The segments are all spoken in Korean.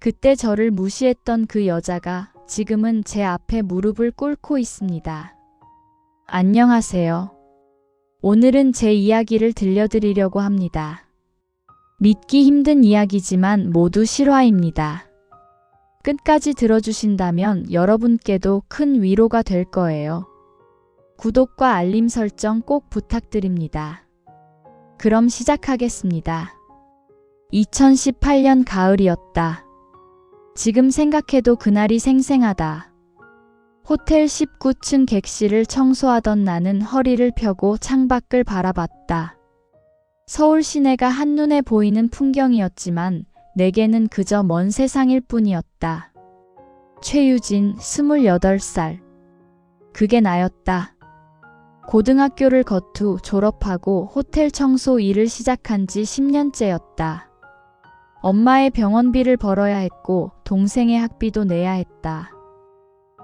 그때 저를 무시했던 그 여자가 지금은 제 앞에 무릎을 꿇고 있습니다. 안녕하세요. 오늘은 제 이야기를 들려드리려고 합니다. 믿기 힘든 이야기지만 모두 실화입니다. 끝까지 들어주신다면 여러분께도 큰 위로가 될 거예요. 구독과 알림 설정 꼭 부탁드립니다. 그럼 시작하겠습니다. 2018년 가을이었다. 지금 생각해도 그날이 생생하다. 호텔 19층 객실을 청소하던 나는 허리를 펴고 창밖을 바라봤다. 서울 시내가 한눈에 보이는 풍경이었지만 내게는 그저 먼 세상일 뿐이었다. 최유진, 28살. 그게 나였다. 고등학교를 거투 졸업하고 호텔 청소 일을 시작한 지 10년째였다. 엄마의 병원비를 벌어야 했고 동생의 학비도 내야 했다.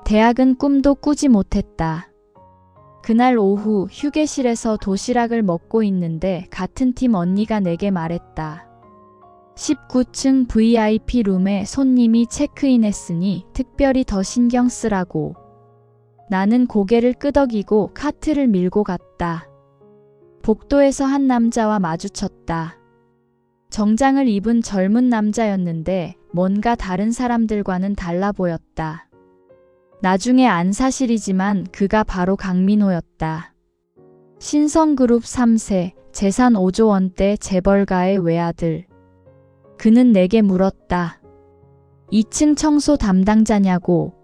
대학은 꿈도 꾸지 못했다. 그날 오후 휴게실에서 도시락을 먹고 있는데 같은 팀 언니가 내게 말했다. 19층 VIP 룸에 손님이 체크인했으니 특별히 더 신경 쓰라고. 나는 고개를 끄덕이고 카트를 밀고 갔다. 복도에서 한 남자와 마주쳤다. 정장을 입은 젊은 남자였는데 뭔가 다른 사람들과는 달라 보였다. 나중에 안 사실이지만 그가 바로 강민호였다. 신성그룹 3세, 재산 5조 원대 재벌가의 외아들. 그는 내게 물었다. 2층 청소 담당자냐고.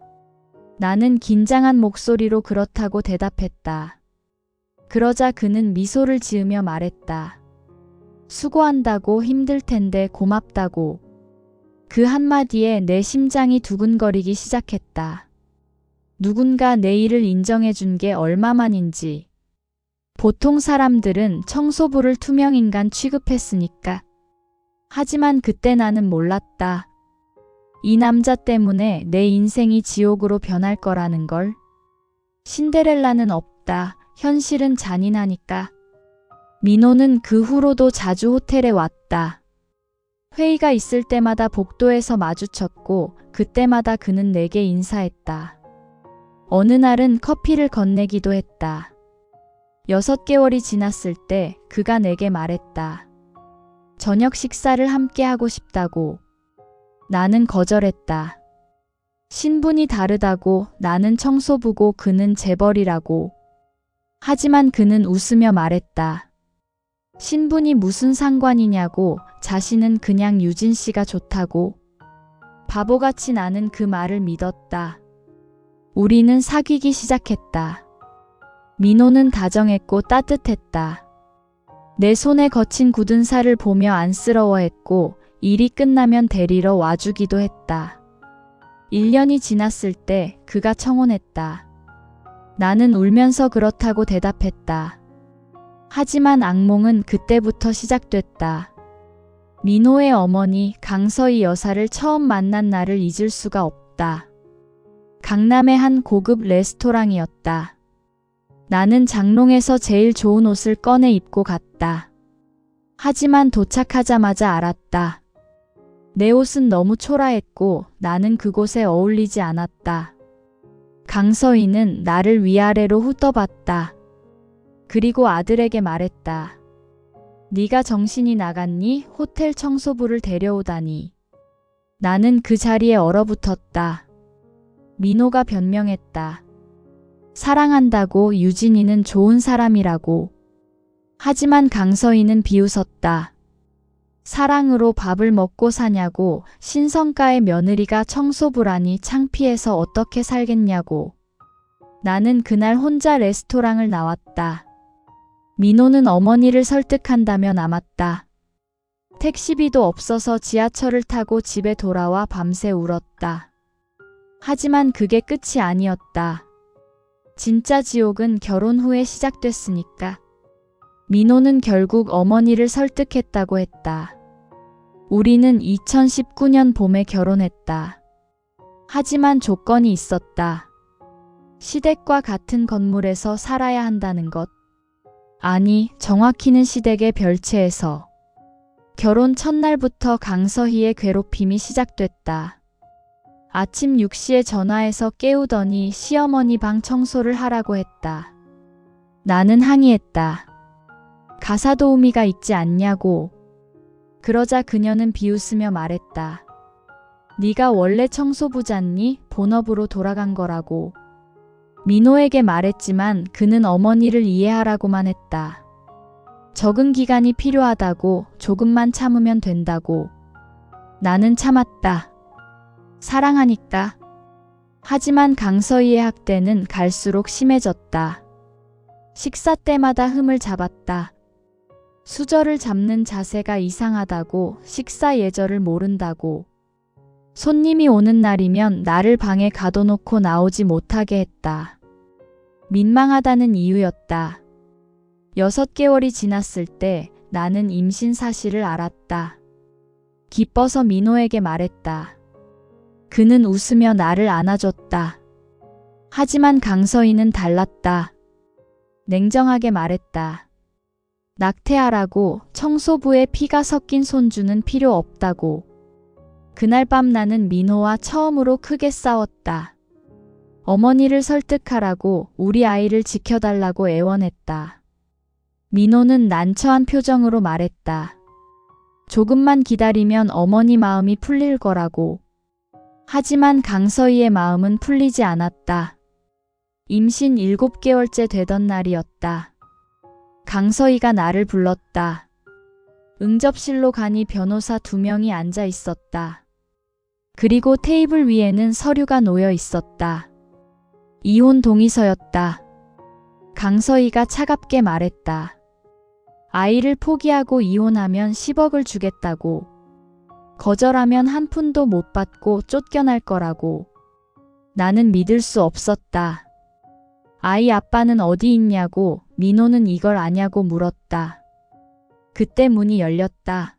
나는 긴장한 목소리로 그렇다고 대답했다. 그러자 그는 미소를 지으며 말했다. 수고한다고, 힘들 텐데 고맙다고. 그 한마디에 내 심장이 두근거리기 시작했다. 누군가 내 일을 인정해준 게 얼마만인지. 보통 사람들은 청소부를 투명인간 취급했으니까. 하지만 그때 나는 몰랐다. 이 남자 때문에 내 인생이 지옥으로 변할 거라는 걸. 신데렐라는 없다. 현실은 잔인하니까. 민호는 그 후로도 자주 호텔에 왔다. 회의가 있을 때마다 복도에서 마주쳤고 그때마다 그는 내게 인사했다. 어느 날은 커피를 건네기도 했다. 6개월이 지났을 때 그가 내게 말했다. 저녁 식사를 함께 하고 싶다고. 나는 거절했다. 신분이 다르다고. 나는 청소부고 그는 재벌이라고. 하지만 그는 웃으며 말했다. 신분이 무슨 상관이냐고. 자신은 그냥 유진 씨가 좋다고. 바보같이 나는 그 말을 믿었다. 우리는 사귀기 시작했다. 민호는 다정했고 따뜻했다. 내 손에 거친 굳은 살을 보며 안쓰러워했고 일이 끝나면 데리러 와주기도 했다. 1년이 지났을 때 그가 청혼했다. 나는 울면서 그렇다고 대답했다. 하지만 악몽은 그때부터 시작됐다. 민호의 어머니 강서희 여사를 처음 만난 날을 잊을 수가 없다. 강남의 한 고급 레스토랑이었다. 나는 장롱에서 제일 좋은 옷을 꺼내 입고 갔다. 하지만 도착하자마자 알았다. 내 옷은 너무 초라했고 나는 그곳에 어울리지 않았다. 강서희는 나를 위아래로 훑어봤다. 그리고 아들에게 말했다. 네가 정신이 나갔니? 호텔 청소부를 데려오다니. 나는 그 자리에 얼어붙었다. 민호가 변명했다. 사랑한다고. 유진이는 좋은 사람이라고. 하지만 강서희는 비웃었다. 사랑으로 밥을 먹고 사냐고. 신성가의 며느리가 청소부라니 창피해서 어떻게 살겠냐고. 나는 그날 혼자 레스토랑을 나왔다. 민호는 어머니를 설득한다며 남았다. 택시비도 없어서 지하철을 타고 집에 돌아와 밤새 울었다. 하지만 그게 끝이 아니었다. 진짜 지옥은 결혼 후에 시작됐으니까. 민호는 결국 어머니를 설득했다고 했다. 우리는 2019년 봄에 결혼했다. 하지만 조건이 있었다. 시댁과 같은 건물에서 살아야 한다는 것. 아니, 정확히는 시댁의 별채에서. 결혼 첫날부터 강서희의 괴롭힘이 시작됐다. 아침 6시에 전화해서 깨우더니 시어머니 방 청소를 하라고 했다. 나는 항의했다. 가사 도우미가 있지 않냐고. 그러자 그녀는 비웃으며 말했다. 네가 원래 청소부잖니? 본업으로 돌아간 거라고. 민호에게 말했지만 그는 어머니를 이해하라고만 했다. 적응 기간이 필요하다고, 조금만 참으면 된다고. 나는 참았다. 사랑하니까. 하지만 강서희의 학대는 갈수록 심해졌다. 식사 때마다 흠을 잡았다. 수저를 잡는 자세가 이상하다고, 식사 예절을 모른다고. 손님이 오는 날이면 나를 방에 가둬놓고 나오지 못하게 했다. 민망하다는 이유였다. 6개월이 지났을 때 나는 임신 사실을 알았다. 기뻐서 민호에게 말했다. 그는 웃으며 나를 안아줬다. 하지만 강서희는 달랐다. 냉정하게 말했다. 낙태하라고. 청소부에 피가 섞인 손주는 필요 없다고. 그날 밤 나는 민호와 처음으로 크게 싸웠다. 어머니를 설득하라고, 우리 아이를 지켜달라고 애원했다. 민호는 난처한 표정으로 말했다. 조금만 기다리면 어머니 마음이 풀릴 거라고. 하지만 강서희의 마음은 풀리지 않았다. 임신 7개월째 되던 날이었다. 강서희가 나를 불렀다. 응접실로 가니 변호사 2명이 앉아 있었다. 그리고 테이블 위에는 서류가 놓여 있었다. 이혼 동의서였다. 강서희가 차갑게 말했다. 아이를 포기하고 이혼하면 10억을 주겠다고. 거절하면 한 푼도 못 받고 쫓겨날 거라고. 나는 믿을 수 없었다. 아이 아빠는 어디 있냐고, 민호는 이걸 아냐고 물었다. 그때 문이 열렸다.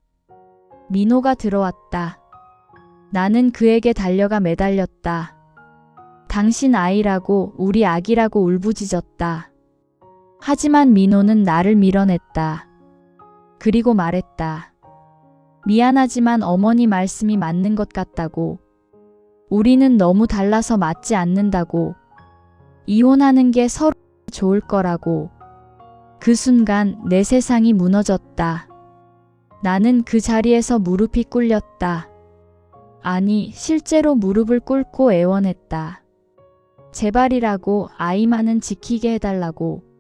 민호가 들어왔다. 나는 그에게 달려가 매달렸다. 당신 아이라고, 우리 아기라고 울부짖었다. 하지만 민호는 나를 밀어냈다. 그리고 말했다. 미안하지만 어머니 말씀이 맞는 것 같다고. 우리는 너무 달라서 맞지 않는다고. 이혼하는 게 서로 좋을 거라고. 그 순간 내 세상이 무너졌다. 나는 그 자리에서 무릎이 꿇렸다. 아니, 실제로 무릎을 꿇고 애원했다. 제발이라고, 아이만은 지키게 해달라고.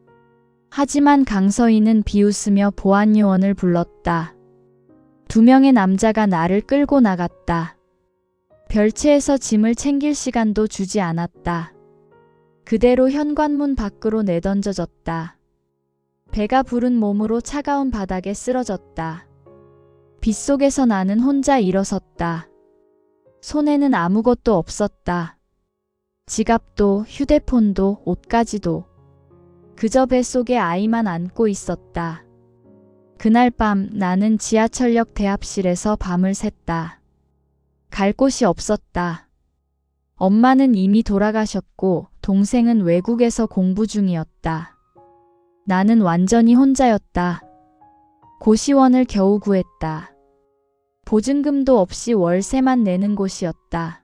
하지만 강서희는 비웃으며 보안요원을 불렀다. 2명의 남자가 나를 끌고 나갔다. 별채에서 짐을 챙길 시간도 주지 않았다. 그대로 현관문 밖으로 내던져졌다. 배가 부른 몸으로 차가운 바닥에 쓰러졌다. 빗속에서 나는 혼자 일어섰다. 손에는 아무것도 없었다. 지갑도, 휴대폰도, 옷까지도. 그저 뱃속에 아이만 안고 있었다. 그날 밤 나는 지하철역 대합실에서 밤을 샜다. 갈 곳이 없었다. 엄마는 이미 돌아가셨고 동생은 외국에서 공부 중이었다. 나는 완전히 혼자였다. 고시원을 겨우 구했다. 보증금도 없이 월세만 내는 곳이었다.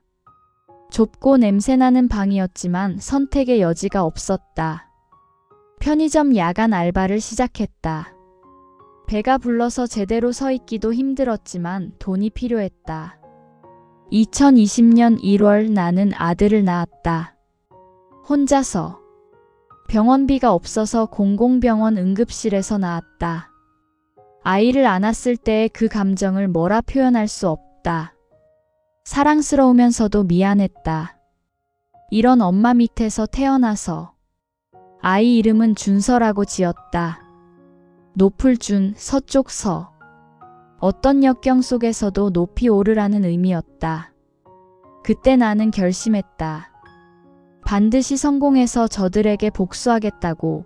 좁고 냄새나는 방이었지만 선택의 여지가 없었다. 편의점 야간 알바를 시작했다. 배가 불러서 제대로 서 있기도 힘들었지만 돈이 필요했다. 2020년 1월 나는 아들을 낳았다. 혼자서. 병원비가 없어서 공공병원 응급실에서 낳았다. 아이를 안았을 때의 그 감정을 뭐라 표현할 수 없다. 사랑스러우면서도 미안했다. 이런 엄마 밑에서 태어나서. 아이 이름은 준서라고 지었다. 높을 준, 서쪽 서. 어떤 역경 속에서도 높이 오르라는 의미였다. 그때 나는 결심했다. 반드시 성공해서 저들에게 복수하겠다고.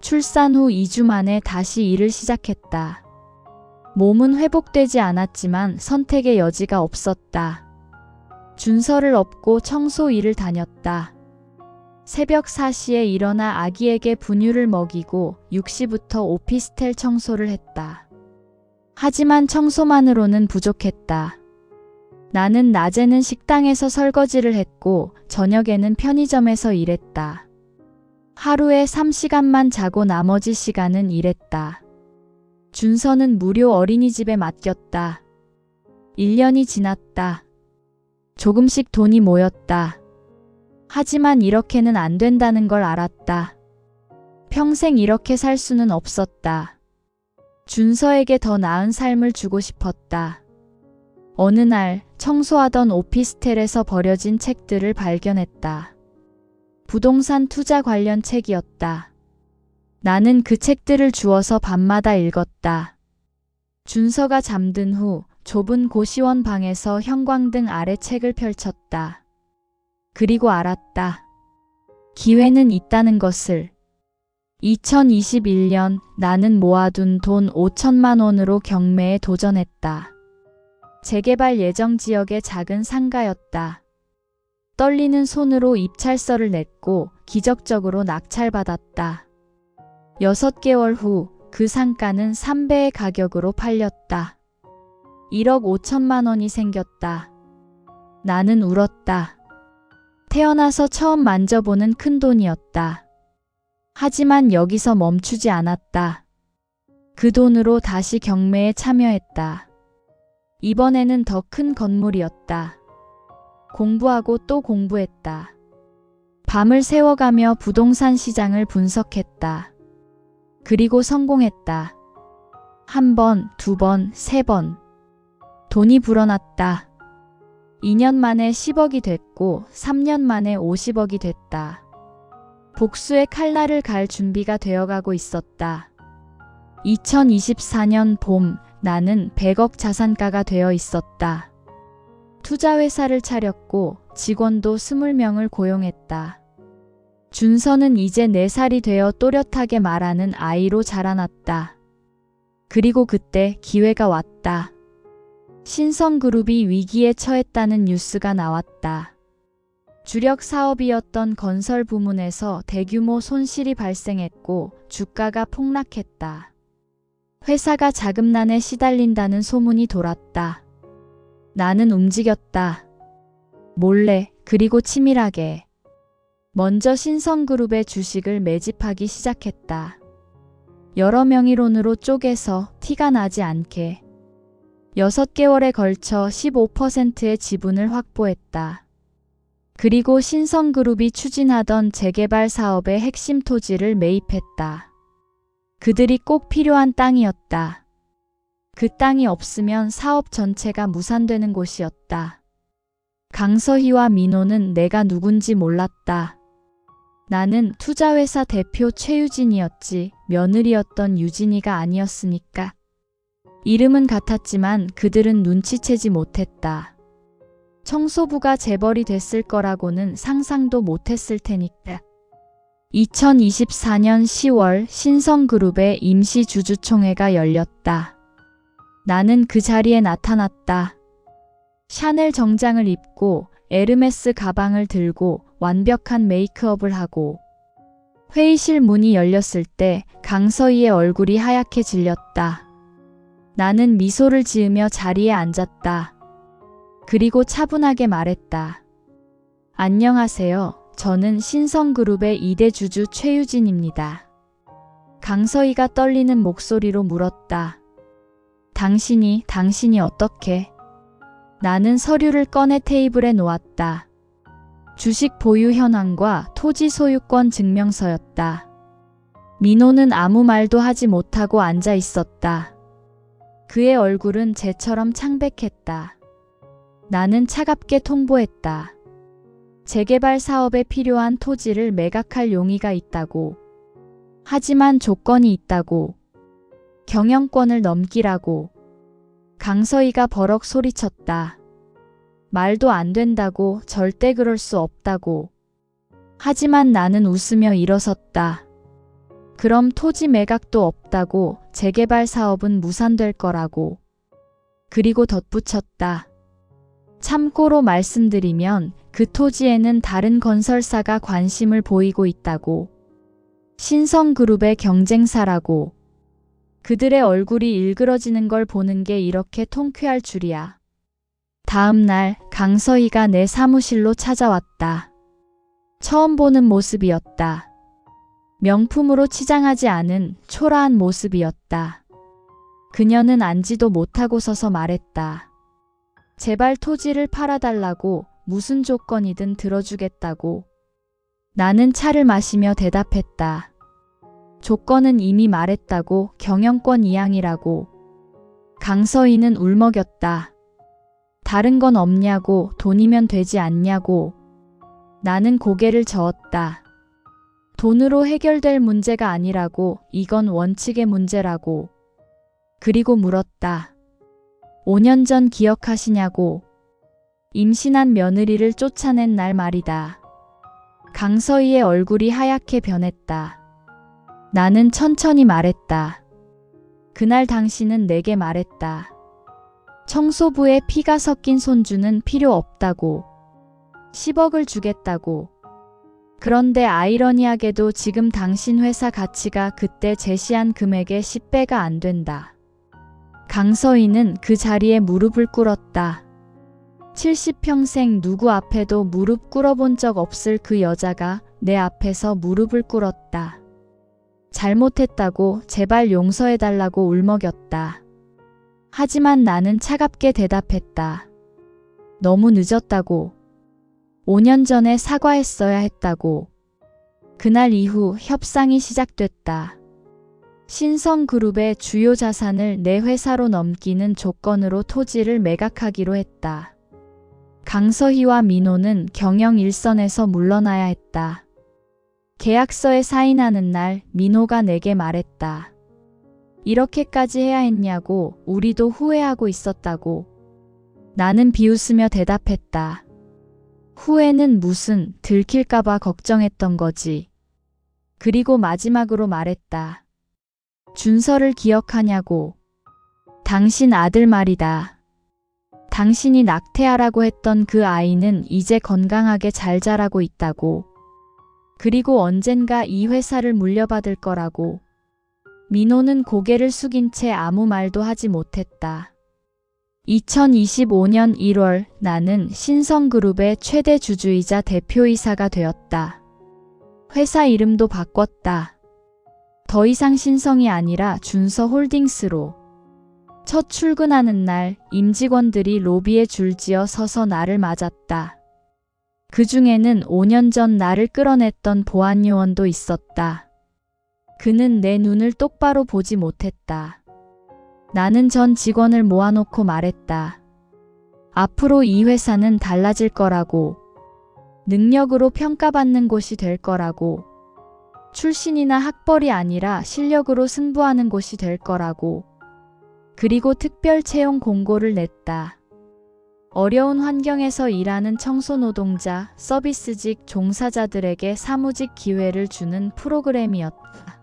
출산 후 2주 만에 다시 일을 시작했다. 몸은 회복되지 않았지만 선택의 여지가 없었다. 준서를 업고 청소 일을 다녔다. 새벽 4시에 일어나 아기에게 분유를 먹이고 6시부터 오피스텔 청소를 했다. 하지만 청소만으로는 부족했다. 나는 낮에는 식당에서 설거지를 했고 저녁에는 편의점에서 일했다. 하루에 3시간만 자고 나머지 시간은 일했다. 준서는 무료 어린이집에 맡겼다. 1년이 지났다. 조금씩 돈이 모였다. 하지만 이렇게는 안 된다는 걸 알았다. 평생 이렇게 살 수는 없었다. 준서에게 더 나은 삶을 주고 싶었다. 어느 날 청소하던 오피스텔에서 버려진 책들을 발견했다. 부동산 투자 관련 책이었다. 나는 그 책들을 주워서 밤마다 읽었다. 준서가 잠든 후 좁은 고시원 방에서 형광등 아래 책을 펼쳤다. 그리고 알았다. 기회는 있다는 것을. 2021년 나는 모아둔 돈 5천만 원으로 경매에 도전했다. 재개발 예정 지역의 작은 상가였다. 떨리는 손으로 입찰서를 냈고 기적적으로 낙찰받았다. 6개월 후 그 상가는 3배의 가격으로 팔렸다. 1억 5천만 원이 생겼다. 나는 울었다. 태어나서 처음 만져보는 큰돈이었다. 하지만 여기서 멈추지 않았다. 그 돈으로 다시 경매에 참여했다. 이번에는 더 큰 건물이었다. 공부하고 또 공부했다. 밤을 새워가며 부동산 시장을 분석했다. 그리고 성공했다. 1번, 2번, 3번. 돈이 불어났다. 2년 만에 10억이 됐고 3년 만에 50억이 됐다. 복수의 칼날을 갈 준비가 되어가고 있었다. 2024년 봄 나는 100억 자산가가 되어 있었다. 투자회사를 차렸고 직원도 20명을 고용했다. 준서는 이제 4살이 되어 또렷하게 말하는 아이로 자라났다. 그리고 그때 기회가 왔다. 신성그룹이 위기에 처했다는 뉴스가 나왔다. 주력 사업이었던 건설 부문에서 대규모 손실이 발생했고 주가가 폭락했다. 회사가 자금난에 시달린다는 소문이 돌았다. 나는 움직였다. 몰래 그리고 치밀하게. 먼저 신성그룹의 주식을 매집하기 시작했다. 여러 명의론으로 쪼개서 티가 나지 않게. 6개월에 걸쳐 15%의 지분을 확보했다. 그리고 신성그룹이 추진하던 재개발 사업의 핵심 토지를 매입했다. 그들이 꼭 필요한 땅이었다. 그 땅이 없으면 사업 전체가 무산되는 곳이었다. 강서희와 민호는 내가 누군지 몰랐다. 나는 투자회사 대표 최유진이었지 며느리였던 유진이가 아니었으니까. 이름은 같았지만 그들은 눈치채지 못했다. 청소부가 재벌이 됐을 거라고는 상상도 못했을 테니까. 2024년 10월 신성그룹의 임시주주총회가 열렸다. 나는 그 자리에 나타났다. 샤넬 정장을 입고 에르메스 가방을 들고 완벽한 메이크업을 하고. 회의실 문이 열렸을 때 강서희의 얼굴이 하얗게 질렸다. 나는 미소를 지으며 자리에 앉았다. 그리고 차분하게 말했다. 안녕하세요. 저는 신성그룹의 2대 주주 최유진입니다. 강서희가 떨리는 목소리로 물었다. 당신이 어떻게? 나는 서류를 꺼내 테이블에 놓았다. 주식 보유 현황과 토지 소유권 증명서였다. 민호는 아무 말도 하지 못하고 앉아 있었다. 그의 얼굴은 재처럼 창백했다. 나는 차갑게 통보했다. 재개발 사업에 필요한 토지를 매각할 용의가 있다고. 하지만 조건이 있다고. 경영권을 넘기라고. 강서희가 버럭 소리쳤다. 말도 안 된다고, 절대 그럴 수 없다고. 하지만 나는 웃으며 일어섰다. 그럼 토지 매각도 없다고, 재개발 사업은 무산될 거라고. 그리고 덧붙였다. 참고로 말씀드리면 그 토지에는 다른 건설사가 관심을 보이고 있다고. 신성그룹의 경쟁사라고. 그들의 얼굴이 일그러지는 걸 보는 게 이렇게 통쾌할 줄이야. 다음 날 강서희가 내 사무실로 찾아왔다. 처음 보는 모습이었다. 명품으로 치장하지 않은 초라한 모습이었다. 그녀는 앉지도 못하고 서서 말했다. 제발 토지를 팔아달라고, 무슨 조건이든 들어주겠다고. 나는 차를 마시며 대답했다. 조건은 이미 말했다고, 경영권 이양이라고. 강서희는 울먹였다. 다른 건 없냐고, 돈이면 되지 않냐고. 나는 고개를 저었다. 돈으로 해결될 문제가 아니라고, 이건 원칙의 문제라고. 그리고 물었다. 5년 전 기억하시냐고. 임신한 며느리를 쫓아낸 날 말이다. 강서희의 얼굴이 하얗게 변했다. 나는 천천히 말했다. 그날 당신은 내게 말했다. 청소부에 피가 섞인 손주는 필요 없다고. 10억을 주겠다고. 그런데 아이러니하게도 지금 당신 회사 가치가 그때 제시한 금액의 10배가 안 된다. 강서희는 그 자리에 무릎을 꿇었다. 70평생 누구 앞에도 무릎 꿇어본 적 없을 그 여자가 내 앞에서 무릎을 꿇었다. 잘못했다고, 제발 용서해달라고 울먹였다. 하지만 나는 차갑게 대답했다. 너무 늦었다고. 5년 전에 사과했어야 했다고. 그날 이후 협상이 시작됐다. 신성그룹의 주요 자산을 내 회사로 넘기는 조건으로 토지를 매각하기로 했다. 강서희와 민호는 경영 일선에서 물러나야 했다. 계약서에 사인하는 날 민호가 내게 말했다. 이렇게까지 해야 했냐고, 우리도 후회하고 있었다고. 나는 비웃으며 대답했다. 후회는 무슨, 들킬까봐 걱정했던 거지. 그리고 마지막으로 말했다. 준서를 기억하냐고. 당신 아들 말이다. 당신이 낙태하라고 했던 그 아이는 이제 건강하게 잘 자라고 있다고. 그리고 언젠가 이 회사를 물려받을 거라고. 민호는 고개를 숙인 채 아무 말도 하지 못했다. 2025년 1월 나는 신성그룹의 최대 주주이자 대표이사가 되었다. 회사 이름도 바꿨다. 더 이상 신성이 아니라 준서홀딩스로. 첫 출근하는 날 임직원들이 로비에 줄지어 서서 나를 맞았다. 그 중에는 5년 전 나를 끌어냈던 보안요원도 있었다. 그는 내 눈을 똑바로 보지 못했다. 나는 전 직원을 모아놓고 말했다. 앞으로 이 회사는 달라질 거라고. 능력으로 평가받는 곳이 될 거라고. 출신이나 학벌이 아니라 실력으로 승부하는 곳이 될 거라고. 그리고 특별 채용 공고를 냈다. 어려운 환경에서 일하는 청소노동자, 서비스직 종사자들에게 사무직 기회를 주는 프로그램이었다.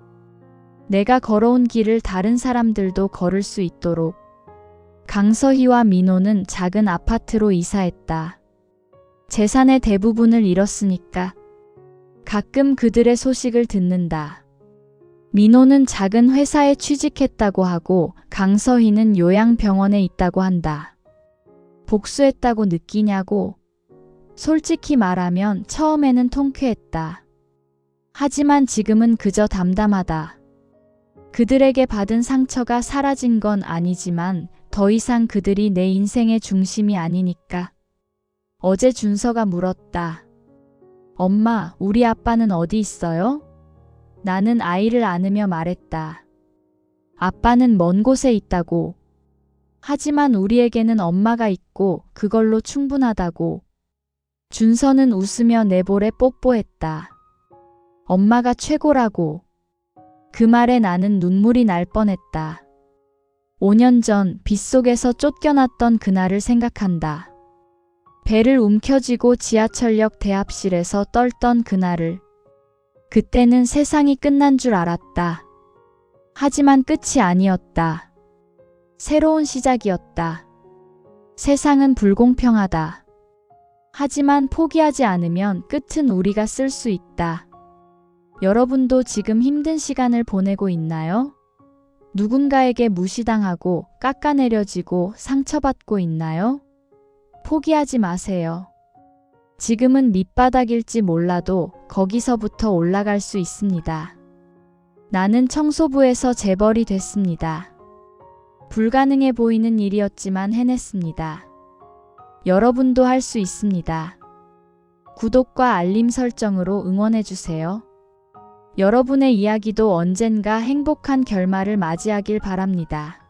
내가 걸어온 길을 다른 사람들도 걸을 수 있도록. 강서희와 민호는 작은 아파트로 이사했다. 재산의 대부분을 잃었으니까. 가끔 그들의 소식을 듣는다. 민호는 작은 회사에 취직했다고 하고 강서희는 요양병원에 있다고 한다. 복수했다고 느끼냐고. 솔직히 말하면 처음에는 통쾌했다. 하지만 지금은 그저 담담하다. 그들에게 받은 상처가 사라진 건 아니지만 더 이상 그들이 내 인생의 중심이 아니니까. 어제 준서가 물었다. 엄마, 우리 아빠는 어디 있어요? 나는 아이를 안으며 말했다. 아빠는 먼 곳에 있다고. 하지만 우리에게는 엄마가 있고 그걸로 충분하다고. 준서는 웃으며 내 볼에 뽀뽀했다. 엄마가 최고라고. 그 말에 나는 눈물이 날 뻔했다. 5년 전 빗속에서 쫓겨났던 그날을 생각한다. 배를 움켜쥐고 지하철역 대합실에서 떨던 그날을. 그때는 세상이 끝난 줄 알았다. 하지만 끝이 아니었다. 새로운 시작이었다. 세상은 불공평하다. 하지만 포기하지 않으면 끝은 우리가 쓸 수 있다. 여러분도 지금 힘든 시간을 보내고 있나요? 누군가에게 무시당하고 깎아내려지고 상처받고 있나요? 포기하지 마세요. 지금은 밑바닥일지 몰라도 거기서부터 올라갈 수 있습니다. 나는 청소부에서 재벌이 됐습니다. 불가능해 보이는 일이었지만 해냈습니다. 여러분도 할 수 있습니다. 구독과 알림 설정으로 응원해주세요. 여러분의 이야기도 언젠가 행복한 결말을 맞이하길 바랍니다.